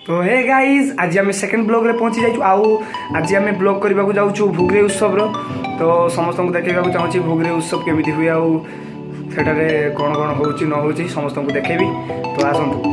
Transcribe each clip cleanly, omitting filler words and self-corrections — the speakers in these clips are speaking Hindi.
तो हे गाइज आज आम सेकेंड ब्लॉग रे पहुँची जाइछु आउ आज आम ब्लॉग करने को जाऊँ भुगरे उत्सव तो समस्त को देखा चाहूँगी भुगरे उत्सव केमी हुए आउ सेठारे कौन कौन हो न हो समस्त को देखेबी तो आसतु।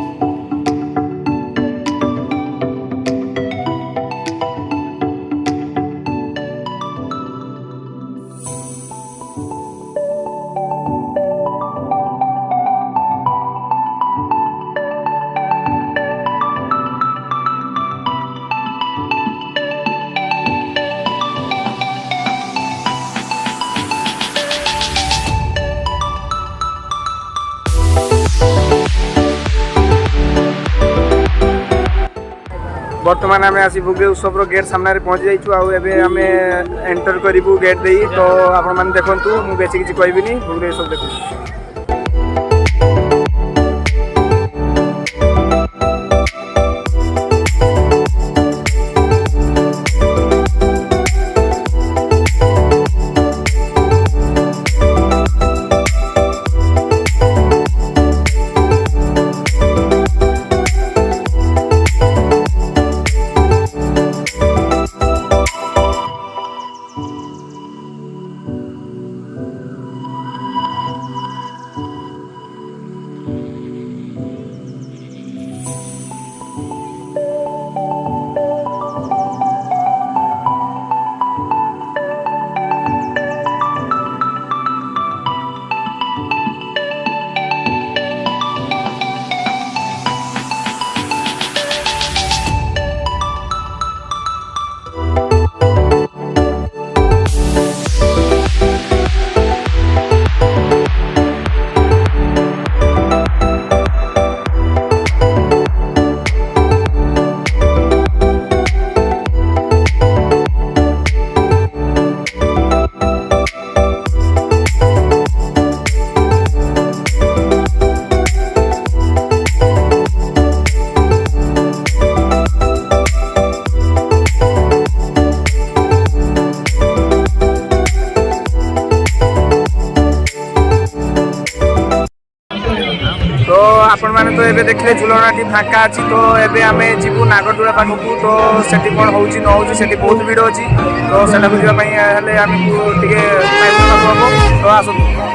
बर्तमान आम आसी भुगरे उत्सव गेट सामने पहुँची जाइछु आम एंटर करूँ गेट दे तो आपण मैंने देखु मुझे बेसी किसी कहबी भुगरे उत्सव देखु। तो आपण मैंने तो ये देखले झुलनाटी फाँका अच्छी तो ये आम जीवु नागरदोला पाखक तो सेठी कौन हो न हो सेठी बहुत भिड़ अच्छी तो सेटा जावाई आमको टे हम तो आसतु।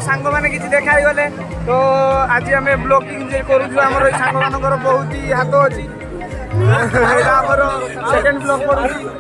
सांग मैंने किसी देखा गले तो आज आम ब्लॉगिंग करूँ सांग मान बहुत ही हाथ अच्छी सेकेंड ब्लॉग पड़ू।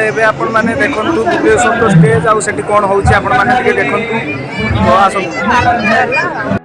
ଏବେ ଆପଣମାନେ ଦେଖନ୍ତୁ ଭୁବନେଶ୍ୱର ସ୍ଟେଜ୍ ଆଉ ସେଠି କ'ଣ ହେଉଛି ଆପଣମାନେ ଟିକେ ଦେଖନ୍ତୁ। ତ ଆସନ୍ତୁ।